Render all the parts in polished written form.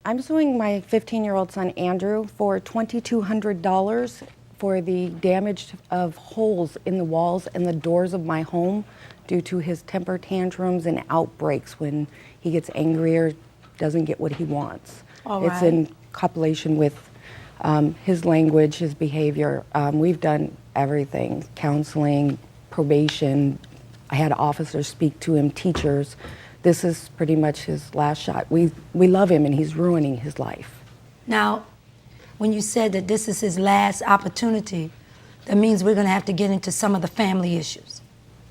I'm suing my 15-year-old son, Andrew, for $2,200 for the damage of holes in the walls and the doors of my home due to his temper tantrums and outbreaks when he gets angry or doesn't get what he wants. All It's right. in copulation with his language, his behavior. We've done everything, counseling, probation. I had officers speak to him, teachers. This is pretty much his last shot. We love him and he's ruining his life. Now, when you said that this is his last opportunity, that means we're going to have to get into some of the family issues.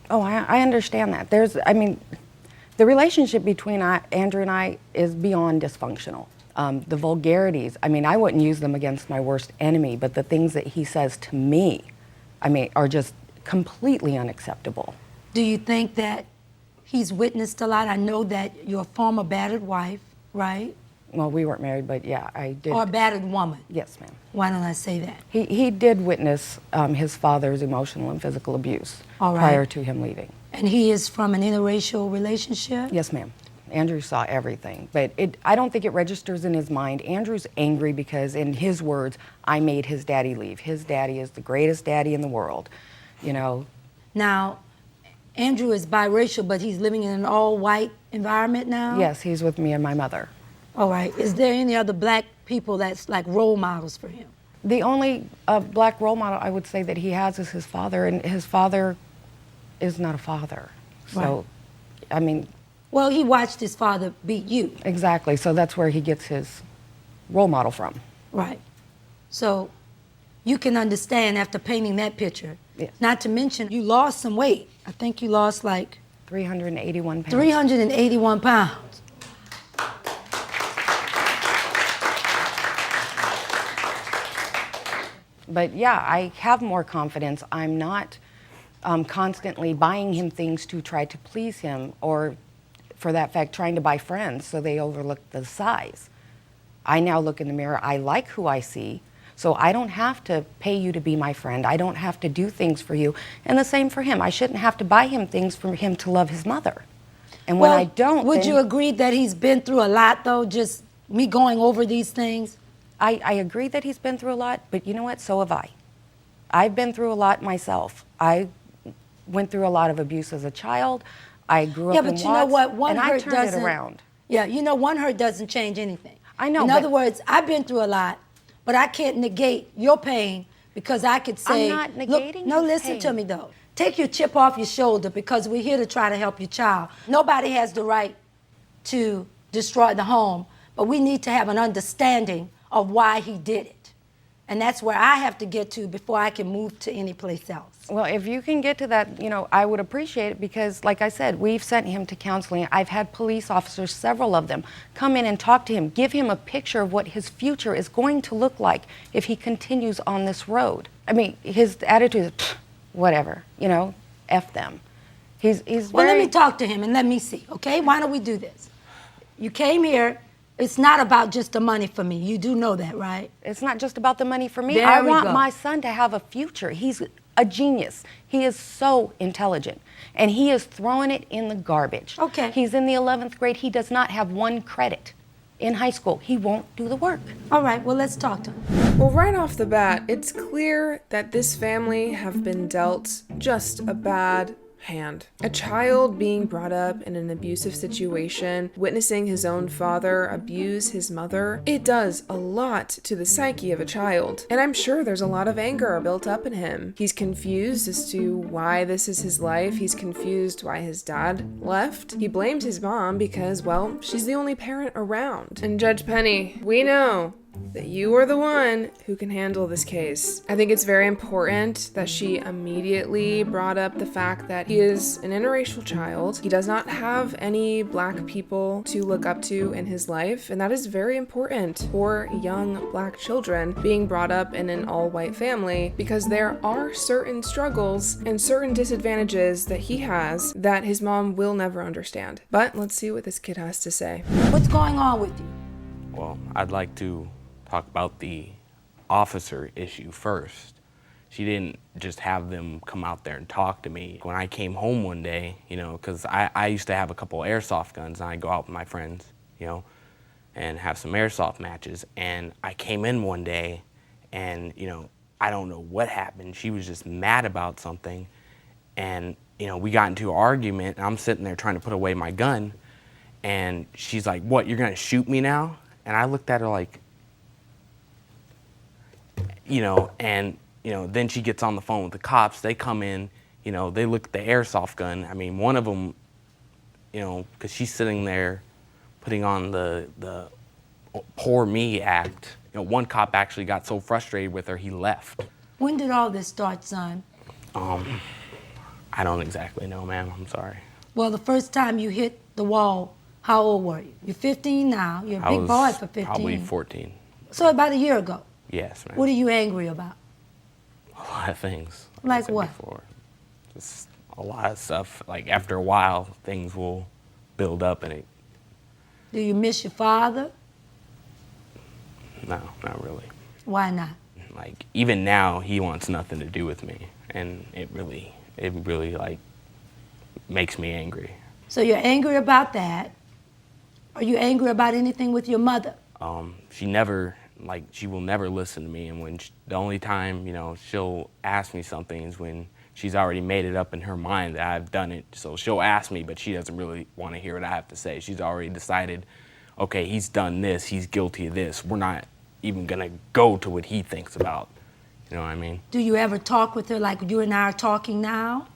Oh, I understand that. The relationship between Andrew and I is beyond dysfunctional. The vulgarities, I wouldn't use them against my worst enemy, but the things that he says to me, are just completely unacceptable. Do you think that he's witnessed a lot? I know that you're a former battered wife, right? Well, we weren't married, but yeah, I did. Or a battered woman. Yes, ma'am. Why don't I say that? He did witness his father's emotional and physical abuse All right. prior to him leaving. And he is from an interracial relationship? Yes, ma'am. Andrew saw everything, but I don't think it registers in his mind. Andrew's angry because, in his words, I made his daddy leave. His daddy is the greatest daddy in the world, you know. Now, Andrew is biracial, but he's living in an all-white environment now? Yes, he's with me and my mother. All right. Is there any other black people that's like role models for him? The only black role model I would say that he has is his father, and his father is not a father. So, Right. Well, he watched his father beat you. Exactly. So that's where he gets his role model from. Right. So you can understand after painting that picture. Yes. Not to mention you lost some weight. I think you lost like 381 pounds. 381 pounds. But yeah, I have more confidence. I'm not constantly buying him things to try to please him, or for that fact, trying to buy friends so they overlook the size. I now look in the mirror, I like who I see, so I don't have to pay you to be my friend. I don't have to do things for you. And the same for him. I shouldn't have to buy him things for him to love his mother. And when I don't, would you agree that he's been through a lot, though, just me going over these things? I agree that he's been through a lot, but you know what? So have I. I've been through a lot myself. I went through a lot of abuse as a child. I grew up in Watts, you know what? One and I hurt turned doesn't, it around. Yeah, you know, one hurt doesn't change anything. I know. In other words, I've been through a lot, but I can't negate your pain because I could say, I'm not negating look, no, his listen pain. to me though. Take your chip off your shoulder because we're here to try to help your child. Nobody has the right to destroy the home, but we need to have an understanding of why he did it. And that's where I have to get to before I can move to any place else. Well, if you can get to that, you know, I would appreciate it because, like I said, we've sent him to counseling. I've had police officers, several of them, come in and talk to him, give him a picture of what his future is going to look like if he continues on this road. His attitude is, whatever, you know, F them. He's Well, let me talk to him and let me see, okay? Why don't we do this? You came here. It's not about just the money for me. You do know that, right? It's not just about the money for me. There I we want go. my son to have a future. He's a genius. He is so intelligent. And he is throwing it in the garbage. Okay. He's in the 11th grade. He does not have one credit in high school. He won't do the work. All right, well, let's talk to him. Well, right off the bat, it's clear that this family have been dealt just a bad hand. A child being brought up in an abusive situation, witnessing his own father abuse his mother, it does a lot to the psyche of a child. And I'm sure there's a lot of anger built up in him. He's confused as to why this is his life. He's confused why his dad left. He blames his mom because, well, she's the only parent around. And Judge Penny, we know that you are the one who can handle this case. I think it's very important that she immediately brought up the fact that he is an interracial child. He does not have any black people to look up to in his life, and that is very important for young black children being brought up in an all-white family, because there are certain struggles and certain disadvantages that he has that his mom will never understand. But let's see what this kid has to say. What's going on with you? Well, I'd like to talk about the officer issue first. She didn't just have them come out there and talk to me. When I came home one day, you know, because I used to have a couple airsoft guns and I'd go out with my friends, you know, and have some airsoft matches. And I came in one day and, I don't know what happened. She was just mad about something. And, we got into an argument, and I'm sitting there trying to put away my gun. And she's like, "What, you're going to shoot me now?" And I looked at her like, then she gets on the phone with the cops. They come in, they look at the airsoft gun. I mean, one of them, because she's sitting there putting on the poor me act. One cop actually got so frustrated with her, he left. When did all this start, son? I don't exactly know, ma'am. I'm sorry. Well, the first time you hit the wall, how old were you? You're 15 now. You're a I big was boy for 15. probably 14. So about a year ago. Yes, ma'am. What are you angry about? A lot of things. Like I said what? Before. Just a lot of stuff. Like after a while, things will build up, and it. Do you miss your father? No, not really. Why not? Like even now, he wants nothing to do with me, and it really like makes me angry. So you're angry about that. Are you angry about anything with your mother? She will never listen to me, and the only time, she'll ask me something is when she's already made it up in her mind that I've done it. So she'll ask me, but she doesn't really want to hear what I have to say. She's already decided, okay, he's done this, he's guilty of this. We're not even gonna go to what he thinks about. You know what I mean? Do you ever talk with her like you and I are talking now?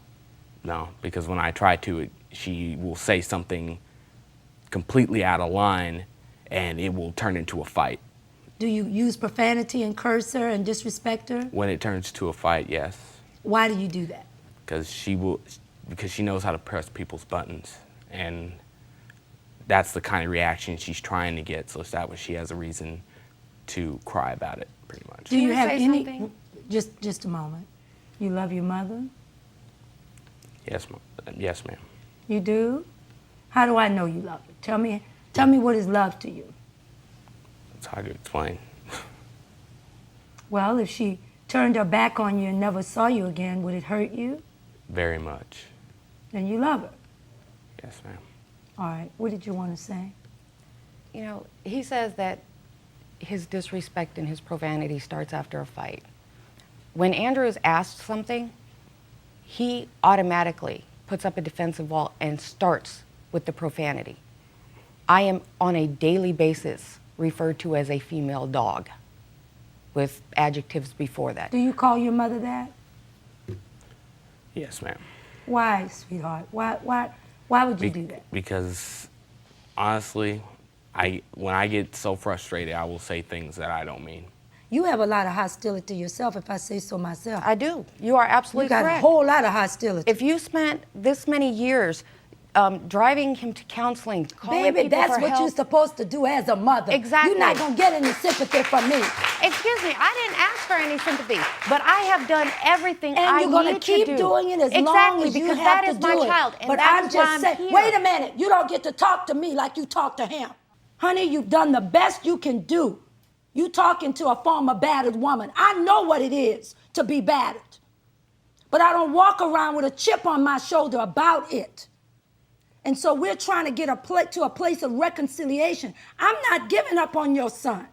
No, because when I try to, she will say something completely out of line, and it will turn into a fight. Do you use profanity and curse her and disrespect her? When it turns to a fight, yes. Why do you do that? Because she knows how to press people's buttons, and that's the kind of reaction she's trying to get. So that way she has a reason to cry about it, pretty much. Do you Can I have say any? something? Just a moment. You love your mother? Yes, ma'am. You do? How do I know you love her? Tell me what is love to you. It's hard to explain. Well, if she turned her back on you and never saw you again, would it hurt you? Very much. Then you love her. Yes, ma'am. All right. What did you want to say? He says that his disrespect and his profanity starts after a fight. When Andrew is asked something, he automatically puts up a defensive wall and starts with the profanity. I am on a daily basis referred to as a female dog with adjectives before that. Do you call your mother that? Yes, ma'am. Why, sweetheart? Why would you do that? Because honestly, when I get so frustrated, I will say things that I don't mean. You have a lot of hostility yourself, if I say so myself. I do. You are absolutely You got correct. a whole lot of hostility. If you spent this many years driving him to counseling, calling Baby, people that's for what help. you're supposed to do as a mother. Exactly. You're not going to get any sympathy from me. Excuse me, I didn't ask for any sympathy, but I have done everything And I you're going to need keep to do. doing it as long Exactly, as you because have that to is do my it. child, and but that I'm is why just saying, here. wait a minute. You don't get to talk to me like you talk to him. Honey, you've done the best you can do. You talking to a former battered woman. I know what it is to be battered. But I don't walk around with a chip on my shoulder about it. And so we're trying to get to a place of reconciliation. I'm not giving up on your son.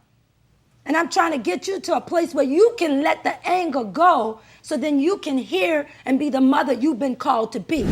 And I'm trying to get you to a place where you can let the anger go so then you can hear and be the mother you've been called to be.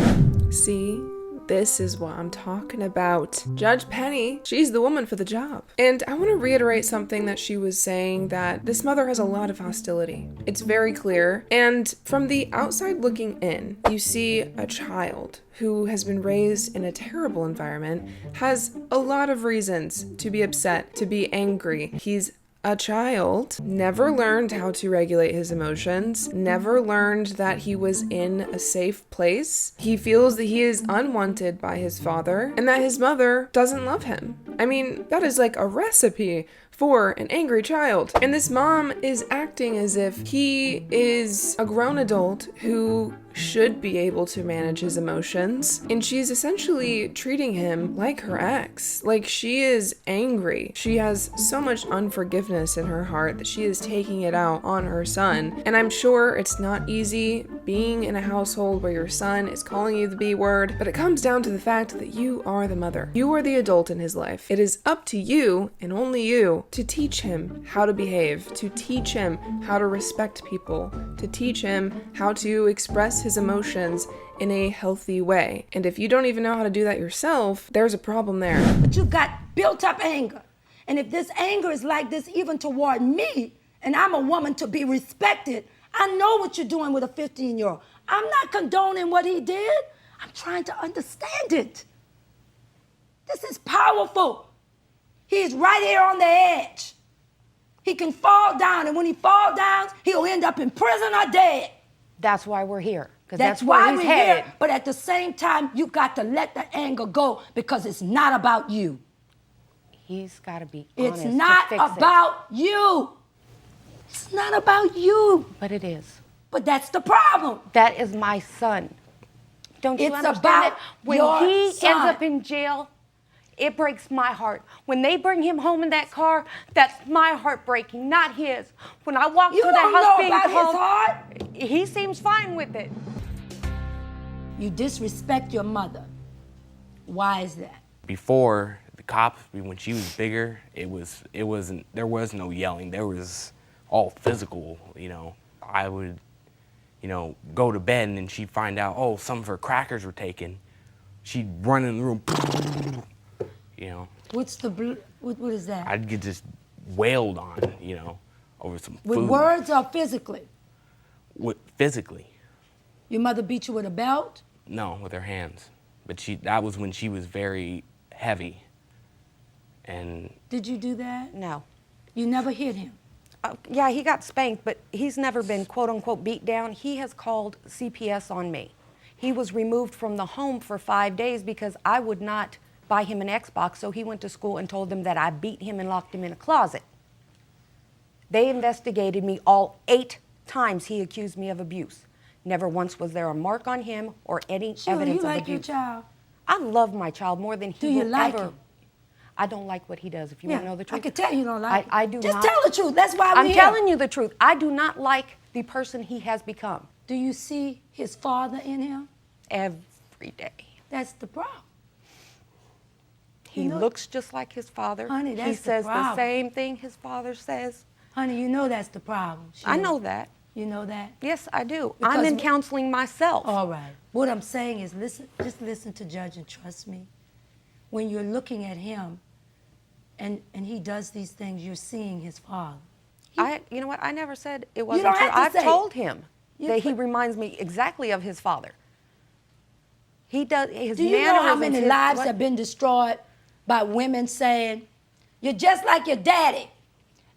See? This is what I'm talking about. Judge Penny, she's the woman for the job. And I want to reiterate something that she was saying, that this mother has a lot of hostility. It's very clear. And from the outside looking in, you see a child who has been raised in a terrible environment, has a lot of reasons to be upset, to be angry. He's a child, never learned how to regulate his emotions, never learned that he was in a safe place. He feels that he is unwanted by his father and that his mother doesn't love him. I mean, that is like a recipe for an angry child. And this mom is acting as if he is a grown adult who should be able to manage his emotions, and she's essentially treating him like her ex. Like, she is angry. She has so much unforgiveness in her heart that she is taking it out on her son. And I'm sure it's not easy being in a household where your son is calling you the B word, but it comes down to the fact that you are the mother. You are the adult in his life. It is up to you, and only you, to teach him how to behave, to teach him how to respect people, to teach him how to express his emotions in a healthy way. And if you don't even know how to do that yourself, there's a problem there. But you've got built up anger. And if this anger is like this even toward me, and I'm a woman to be respected, I know what you're doing with a 15-year-old. I'm not condoning what he did. I'm trying to understand it. This is powerful. He's right here on the edge. He can fall down, and when he falls down, he'll end up in prison or dead. That's why we're here. Because That's where why he's we're headed. here. But at the same time, you got to let the anger go because it's not about you. He's got to be honest. It's to not fix it. about you. It's not about you. But it is. But that's the problem. That is my son. Don't you It's understand about it? When your he son. ends up in jail, it breaks my heart. When they bring him home in that car, that's my heart breaking, not his. When I walk You through that don't house know being about his called, heart. he seems fine with it. You disrespect your mother. Why is that? Before the cops, when she was bigger, there was no yelling. There was all physical, you know. I would, you know, go to bed and then she'd find out, oh, some of her crackers were taken. She'd run in the room, you know. What's the what is that? I'd get just wailed on, you know, over some With food. words or physically? Physically. Your mother beat you with a belt? No, with her hands. But that was when she was very heavy. And Did you do that? No. You never hit him? Yeah, he got spanked, but he's never been quote unquote beat down. He has called CPS on me. He was removed from the home for 5 days because I would not buy him an Xbox, so he went to school and told them that I beat him and locked him in a closet. They investigated me all 8 times he accused me of abuse. Never once was there a mark on him or any Sheila, evidence you of like abuse. your child? I love my child more than he Do you will like ever. him? I don't like what he does. If you want to know the truth, I can tell you don't like I him. do Just not. tell the truth. That's why we're I'm here. telling you the truth. I do not like the person he has become Do you see his father in him? every day. That's the problem. He You know- looks just like his father. Honey, he that's the says the problem. same thing his father says. Honey, you know that's the problem. I Sheila. know that. You know that? Yes, I do. Because I'm in counseling myself. All right. What I'm saying is listen, just listen to Judge and trust me. When you're looking at him and he does these things, you're seeing his father. You know what? I never said it wasn't don't true. have to I've say it. told him Yeah, that he but- reminds me exactly of his father. He does his Do you know how mannerisms, many his- lives what- have been destroyed by women saying, you're just like your daddy,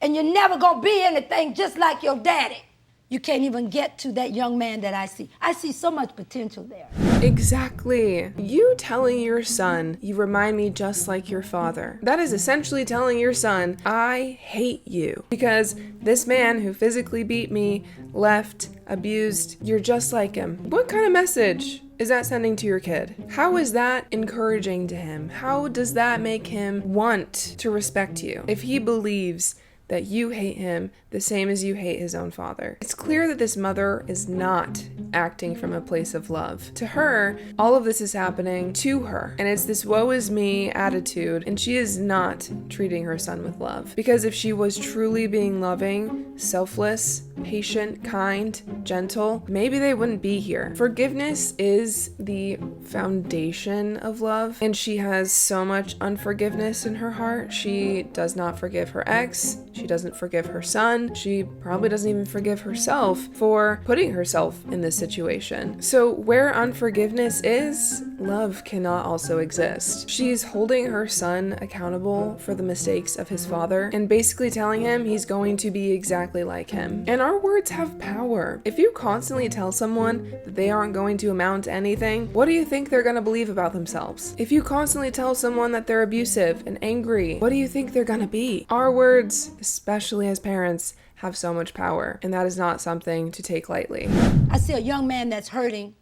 and you're never gonna be anything just like your daddy? You can't even get to that young man that I see. I see so much potential there. Exactly. You telling your son, you remind me just like your father. That is essentially telling your son, I hate you. Because this man who physically beat me, left, abused, you're just like him. What kind of message is that sending to your kid? How is that encouraging to him? How does that make him want to respect you? If he believes that you hate him the same as you hate his own father. It's clear that this mother is not acting from a place of love. To her, all of this is happening to her, and it's this woe is me attitude, and she is not treating her son with love. Because if she was truly being loving, selfless, patient, kind, gentle, maybe they wouldn't be here. Forgiveness is the foundation of love, and she has so much unforgiveness in her heart. She does not forgive her ex. She doesn't forgive her son. She probably doesn't even forgive herself for putting herself in this situation. So where unforgiveness is, love cannot also exist. She's holding her son accountable for the mistakes of his father and basically telling him he's going to be exactly like him. And our words have power. If you constantly tell someone that they aren't going to amount to anything, what do you think they're going to believe about themselves? If you constantly tell someone that they're abusive and angry, what do you think they're going to be? Our words, especially as parents, have so much power, and that is not something to take lightly. I see a young man that's hurting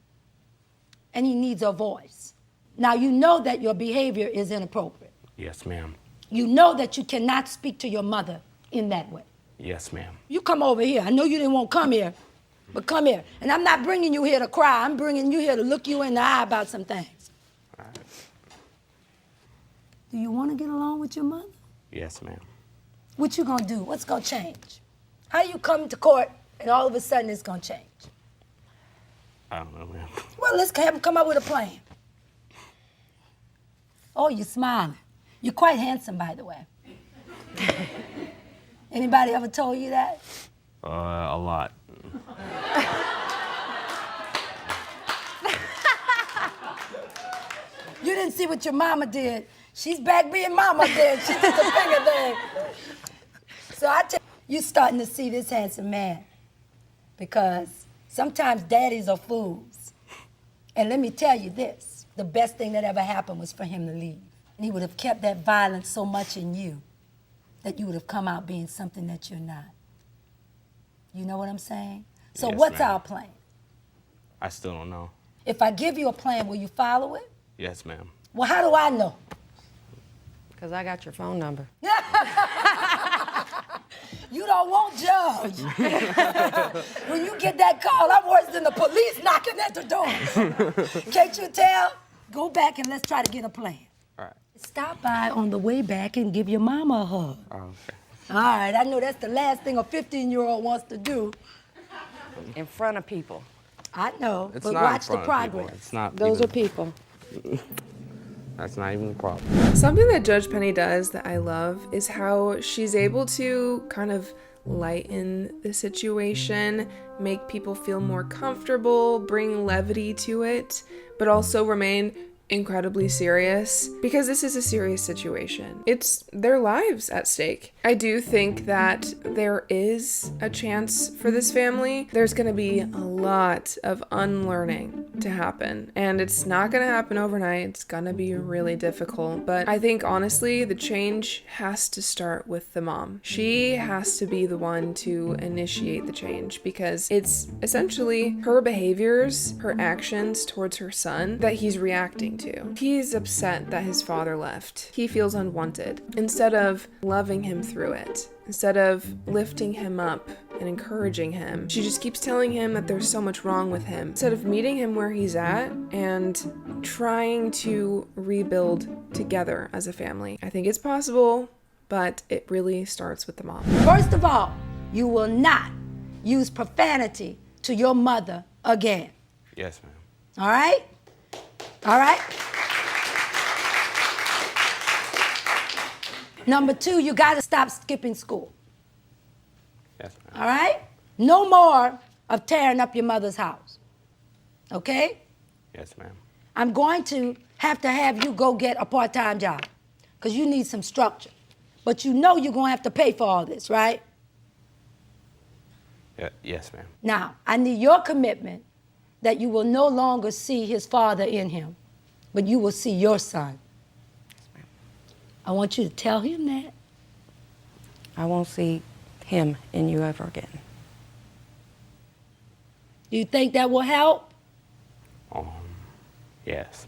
and he needs a voice. Now you know that your behavior is inappropriate. Yes, ma'am. You know that you cannot speak to your mother in that way. Yes, ma'am. You come over here. I know you didn't want to come here, but come here. And I'm not bringing you here to cry. I'm bringing you here to look you in the eye about some things. All right. Do you want to get along with your mother? Yes, ma'am. What you gonna do? What's gonna change? How you come to court and all of a sudden it's gonna change? I don't know, ma'am. Well, let's have him come up with a plan. Oh, you're smiling. You're quite handsome, by the way. Anybody ever told you that? A lot. You didn't see what your mama did. She's back being mama did. She did the finger thing. So I tell you, starting to see this handsome man because sometimes daddies are fools. And let me tell you this, the best thing that ever happened was for him to leave. And he would have kept that violence so much in you that you would have come out being something that you're not. You know what I'm saying? So Yes, what's ma'am. our plan? I still don't know. If I give you a plan, will you follow it? Yes, ma'am. Well, how do I know? Because I got your phone number. You don't want judge. When you get that call, I'm worse than the police knocking at the door. Can't you tell? Go back and let's try to get a plan. All right. Stop by on the way back and give your mama a hug. Oh, okay. All right, I know that's the last thing a 15-year-old wants to do. In front of people. I know, It's but not watch in the front of people. progress. It's not. Those even- are people. That's not even the problem. Something that Judge Penny does that I love is how she's able to kind of lighten the situation, make people feel more comfortable, bring levity to it, but also remain incredibly serious because this is a serious situation. It's their lives at stake. I do think that there is a chance for this family. There's going to be a lot of unlearning to happen, and it's not going to happen overnight. It's going to be really difficult, but I think honestly the change has to start with the mom. She has to be the one to initiate the change because it's essentially her behaviors, her actions towards her son that he's reacting to. He's upset that his father left. He feels unwanted. Instead of loving him through it, instead of lifting him up and encouraging him, she just keeps telling him that there's so much wrong with him. Instead of meeting him where he's at and trying to rebuild together as a family. I think it's possible, but it really starts with the mom. First of all, you will not use profanity to your mother again. Yes, ma'am. All right? All right? Number two, you got to stop skipping school. Yes, ma'am. All right? No more of tearing up your mother's house. Okay? Yes, ma'am. I'm going to have you go get a part-time job because you need some structure. But you know you're going to have to pay for all this, right? Yes, ma'am. Now, I need your commitment that you will no longer see his father in him, but you will see your son. I want you to tell him that. I won't see him in you ever again. Do you think that will help? Yes.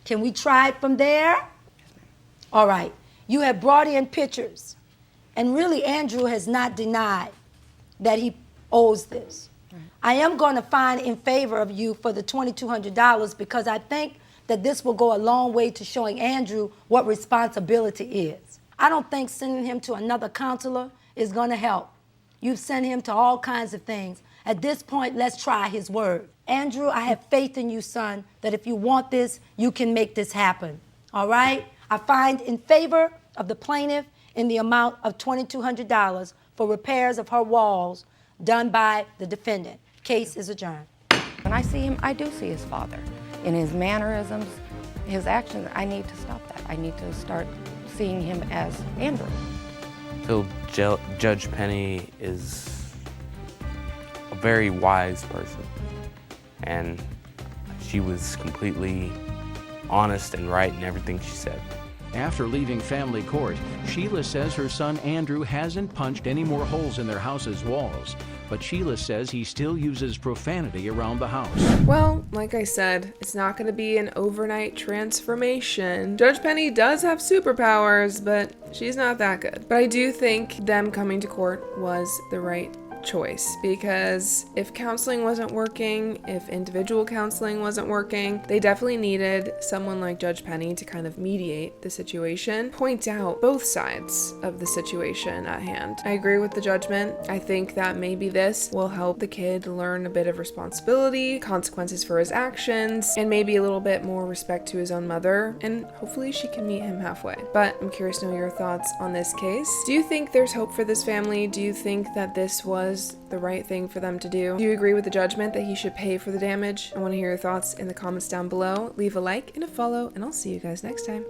Can we try it from there? All right. You have brought in pictures, and really Andrew has not denied that he owes this. Right. I am going to find in favor of you for the $2,200 because I think that this will go a long way to showing Andrew what responsibility is. I don't think sending him to another counselor is going to help. You've sent him to all kinds of things. At this point, let's try his word. Andrew, I have faith in you, son, that if you want this, you can make this happen. All right? I find in favor of the plaintiff in the amount of $2,200 for repairs of her walls done by the defendant. Case is adjourned. When I see him, I do see his father in his mannerisms, his actions, I need to stop that. I need to start seeing him as Andrew. I feel Judge Penny is a very wise person, and she was completely honest and right in everything she said. After leaving family court, Sheila says her son Andrew hasn't punched any more holes in their house's walls, but Sheila says he still uses profanity around the house. Well, like I said, it's not going to be an overnight transformation. Judge Penny does have superpowers, but she's not that good. But I do think them coming to court was the right choice, because if counseling wasn't working, if individual counseling wasn't working, they definitely needed someone like Judge Penny to kind of mediate the situation, point out both sides of the situation at hand. I agree with the judgment. I think that maybe this will help the kid learn a bit of responsibility, consequences for his actions, and maybe a little bit more respect to his own mother, and hopefully she can meet him halfway. But I'm curious to know your thoughts on this case. Do you think there's hope for this family? Do you think that this was the right thing for them to do? Do you agree with the judgment that he should pay for the damage? I want to hear your thoughts in the comments down below. Leave a like and a follow, and I'll see you guys next time.